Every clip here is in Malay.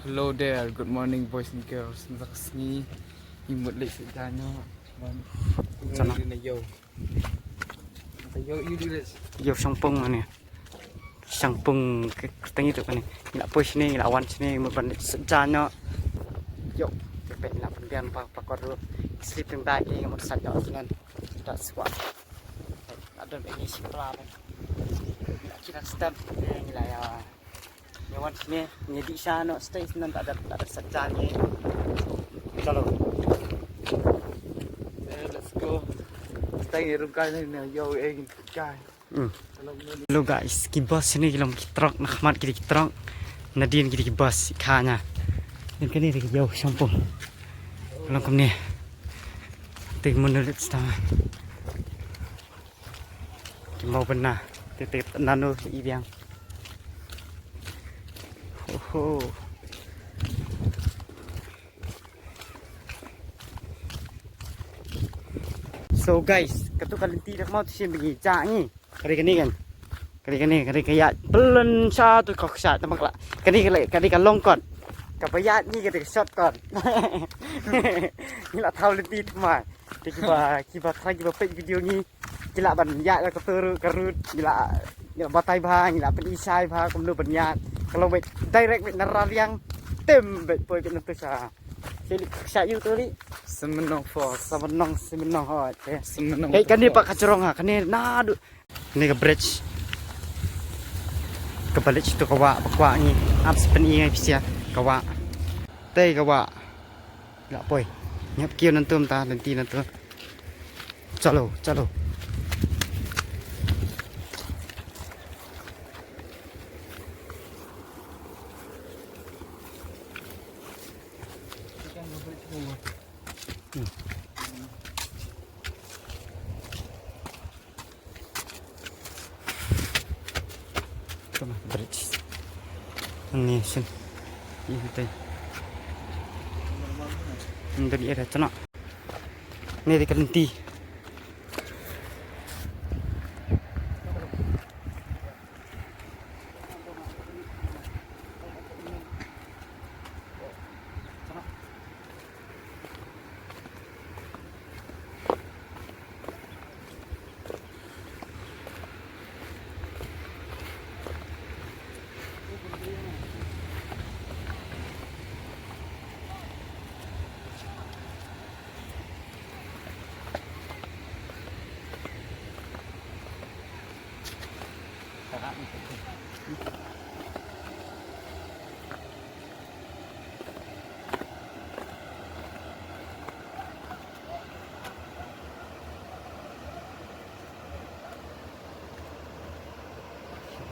Hello there, good morning boys and girls. Nakasni imut lagi sejahtera. Sana. Yo. Yo dulu. Yo sangpung ni. Sangpung keteng itu kan ni. Nak push ni, nak wan sini muban sejana. Yo, kepek nak pendian pakor dulu. Sleeping bag ni ngamut saja tunan. Tak squat. Ada begini sekolah kan. Nak kira step ni lah ya. Nyawan sini nyedi sana stay sana tak ada sejanya. Kalau Let's go. Stay room kaya ni yo egin kaya. Hello guys, kibas sini kilam kitrak nak mat kiri kitrak. Nadine kiri kibas ikannya. Ini kan ni jauh sampung. Kalau kamu ni, tengok menurut setengah. Mau benar, titik nano ibiang. Oh. So guys, ketuk kalinti dah mau tu sih bagi cak ni. Kali kan. Kali kayak belum satu kok sat temak lah. Kali longkot. Kapayat ni kali shot kon. Ni lah tahu linti teman. Kiba pek video ni. Gila ban ya lah kerut gila batai bang gila penisai bang kamu banyak. Kalau bet direct bet narar yang tem bet poi bet nentu sa. Sili saya tu ni Semenong force. semenong hot. Semenong. Hei kan ni pak kacorong ha. Kan ni nadu. Ni ke bridge. Ke balik situ kawa ni. Abs peni ngai pisia kawa. Tei kawa. Gila poi. Nyap kiu nentu ta nanti nentu. Chalo. Bridge. Ini sih. Ini tadi. Ini tadi ada cina. Ini di kerenti.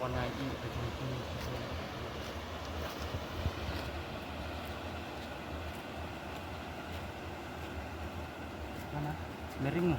Warna ini mana? Miring mo.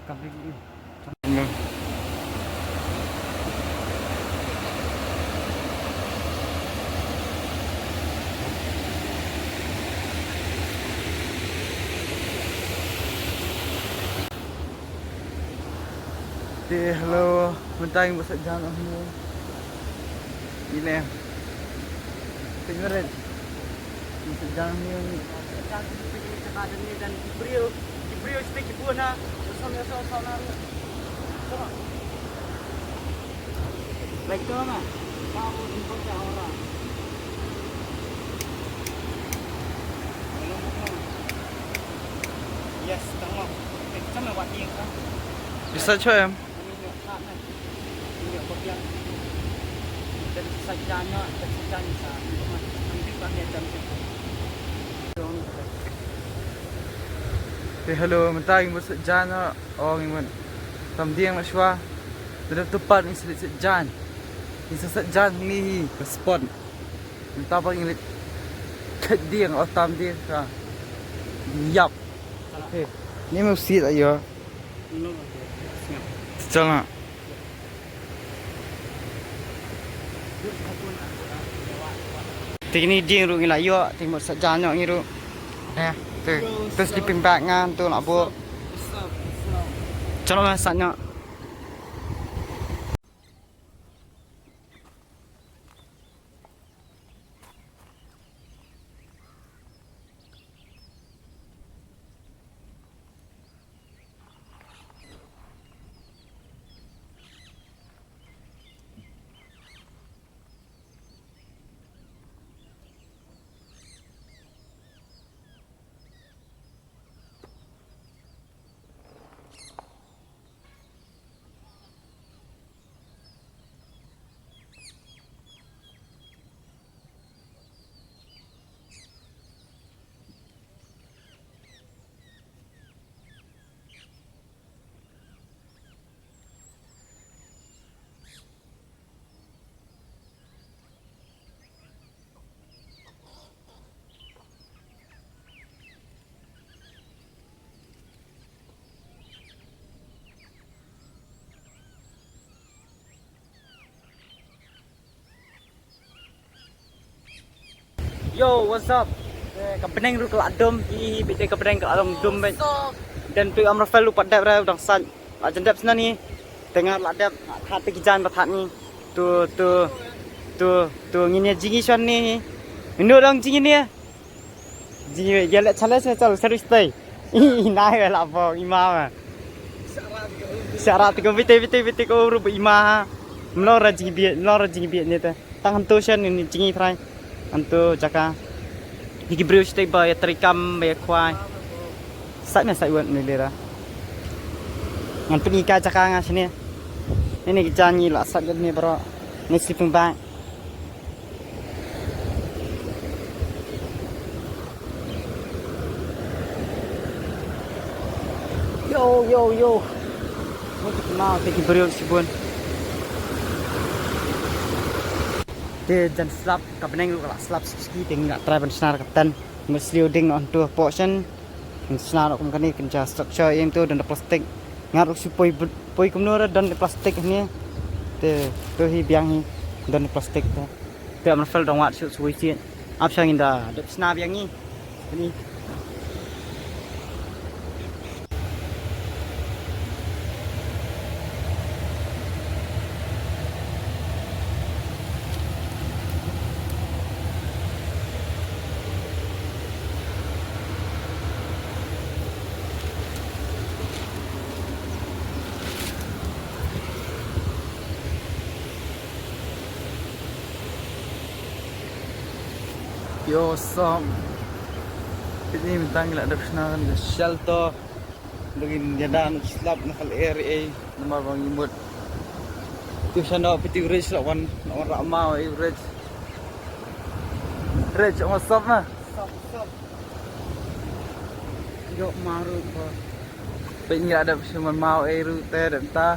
Kabrig ini. Hello, mentang besar jangan semua. Ini. Tengok red. Besar jangan ni. Jangan pergi ke badan ni dan diberiu stick pun na. Sama. Sama. Baik tu mah. Kamu jemput orang. Yes, tengok. Sama buat ni kan. Bisa coy em. Ini bagian dari sajanya sa ambil bagian jam itu. Hello, mentang besar jangan orang iman. Tamdiang maswa. Sudah tepat ni sedikit jan. Ni sesajan ni spot. Entah apa yang kediang atau tamdiang ka. Yap. Okay. Ni mesti ayo. Jangan. Ini dia ru ngila yo timur sajanya ngiru. Tu sleeping bag ngan tu nak bu. Calon masaknya. Yo, what's up? Kepeneng ru kelak dom, hi bete kepeneng kelak dom ben. Dan tu am Rafael lupa dap ra dang san. Lak jendap sana ni. Tengah lak dap hat pergi jalan pathat ni. Tu ngini jingi swan ni. Mindu dong jingi ni. Jingi ya lek chale se chal serius tai. Ih, nai la bo ima ma. Syarat ko bete ko ru ima. Melora jingi biat ni ta. Tangan tu shan ni jingi trai. Antu jaka higi bridge tay ba ya trikam ba kwai sai wan ni lera ngan penika jaka nga sini ini kijangi la sat ni bro ni sleeping bag yo mungkin mau higi bridge sibun de jan slap kabeneng lu kala slap ski ting nak try ban senar kapten mesti uding on to portion senar kum kani kenja structure yang tu dan plastik ngaruk si poi kumnora dan plastik ni te to hi biang hi dan plastik te am fel dong wat su sui chin ap sang inda de senar biang ni ni Yo som. Ini bintang la dap senaran ke shelter. Lagin jadan slap nakal area nama bang imut. Tu sana piti ridge la wan ramau ridge. Ridge on sop na. Sop. Yo maru ko. Pin ya dap seman mau rute dan ta.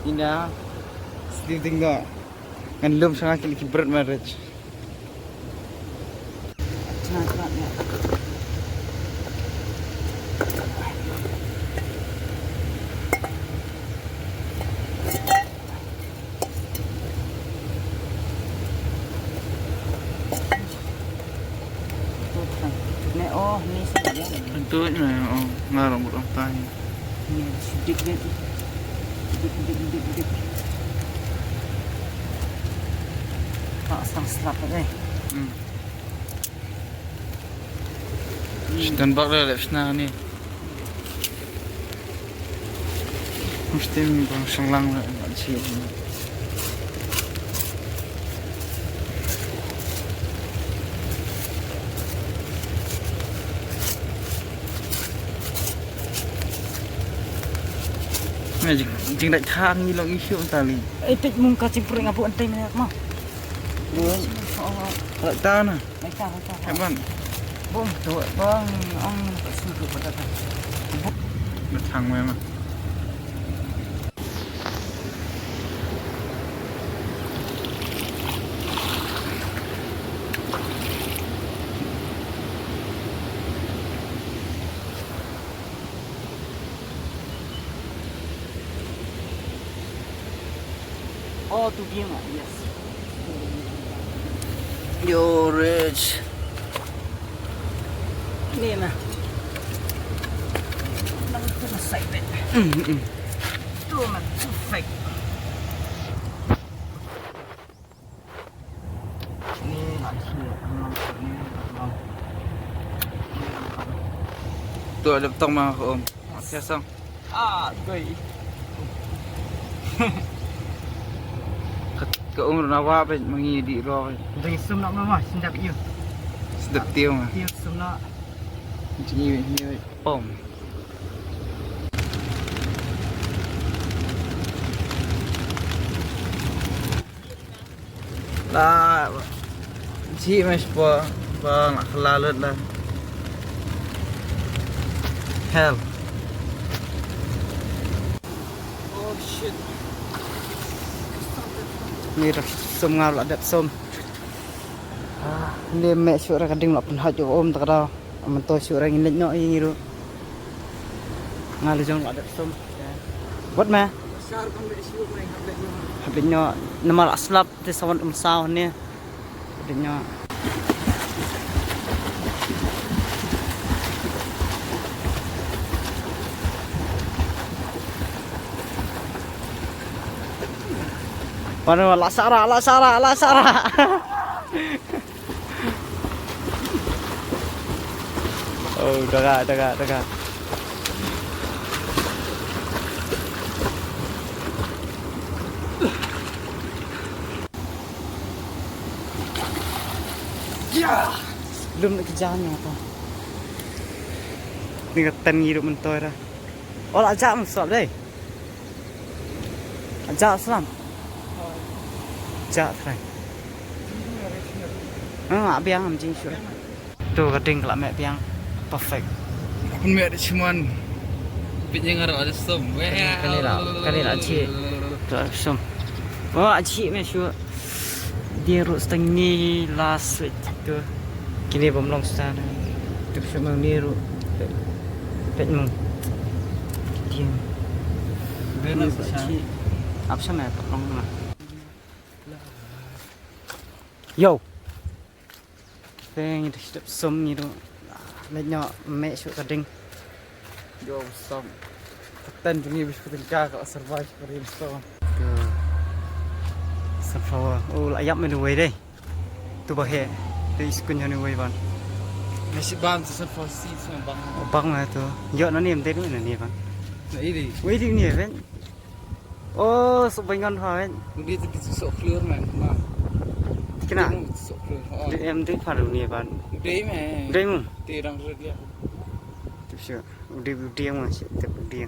Ina sedih tinggal. Kan lum sangat kili berat ridge. Ni sedap ya. Bentuknya ngarang orang tanya. Ni sedikit. Tak sang slap ni. Dan bakal lep senar ni. Mesti bang selang lah nak siap. Jing dak khang ni long isu tali. Pit muka cimpur ngapu antai mana mau. Buang. Tak tahu na. Baca. Hebat. Bom, tu bang, ang suruh pada tak. Bertang memang. Oh, tu game ah, yes. Yo rich. Ni na. Nang tu na side bet. Tu man, perfect. Ni nak siap. Tu ada petang mah om. Siasang. Goi. Ke umur nawa pe mangi di ro. Dari sum nak mama, sedap you. Sedap tiang ah. Tiap sum nak. Ni pom. Lah si mas pa nak kelalut lah. Hell. Oh shit. Ni rak sum ngal adap sum. Ni mek syuk ra kading lak penhat yo om tak ada. Amanto syuk ra ngilit nyok ngiru. Ngal jong adap sum. What ma? Besar kan di syuk main habis ni. Habis nyok nama lak slap te sawan saw ni. Habis nyok Mana lah Sarah. Oh, dekat. Ya, belum nak kejarnya apa. Ni katan hidup mentoy dah. Oh, ajak masuk deh. Ajak selam. Ajak try. Biang am jing sure. Tu kading kelak mek biang perfect. Pun mek ada cuman pitnya ngarap ada som. Kali lah cik. Tu som. Oh, cik mek sure. Dia rut setengah last week tu. Kini belum start. Tu semua ni rut. Pet mung. Dia. Benar cik. Apa sama tolong lah. Yo. Teng itu sedap som ni tu. Banyak mek sure kading. Yo som. Ketan tungi bis ketika kau survive kari som. Sunflower. Oh, ayam ni duai deh. Tu bahaya. Tu iskunya ni duai ban. Masih bam tu for seeds bang. Bang lah tu. Yo nani em teh ni ban. Nah ini. Wei di ni kan. Oh, sebengan kan. Dia tu sok clear man. Nah. Kena. Sok clear. Di em teh paru ni ban. Day man. Day mu. Terang dia. Tu sure. Dia masih tu dia.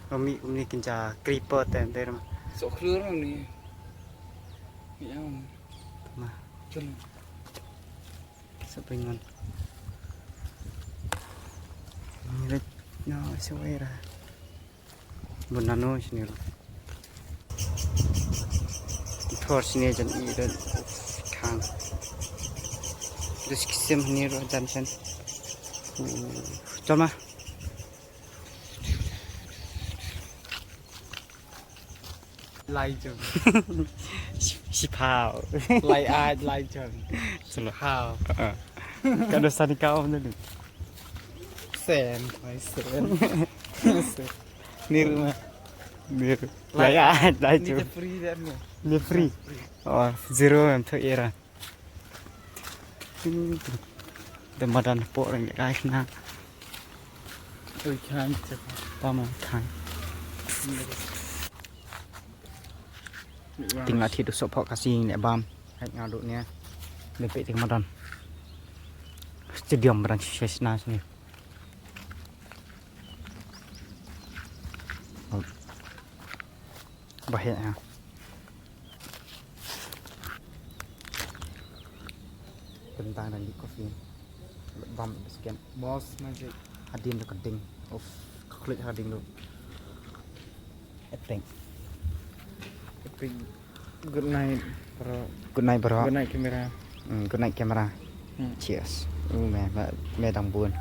Umi kinja creeper teh mah. Sok clear ni. Ya. Mah. Cun. Sebengan. Ni no suara. Bunano sini lo. Thor sini jan i dan kang. Terus kisim ni lo jan sen. Cuma. Lai chun. Si pao. Lai ai lai chun. Selalu how. Kalau sani kau ni. Sen, mai sen. Niru mah. Biru. Lai Ni tu. free dah ni. Ni free. Oh, zero yang tu era. Demadan pok orang kai kena. Oi kan cep. Tama kan. Tinggal tidur sopok kasih ni bam. Hai ngaduk ni. Lepek ting madan. Stadium branch sesna sini. Bahaya. Tentang dan di kopi. Bam sekian. Boss magic. Hadin tu keding. Of klik hadin tu. Eteng. Big good night bro. Good night bro. Good night kamera. Good night camera. Cheers. Me dang buồn.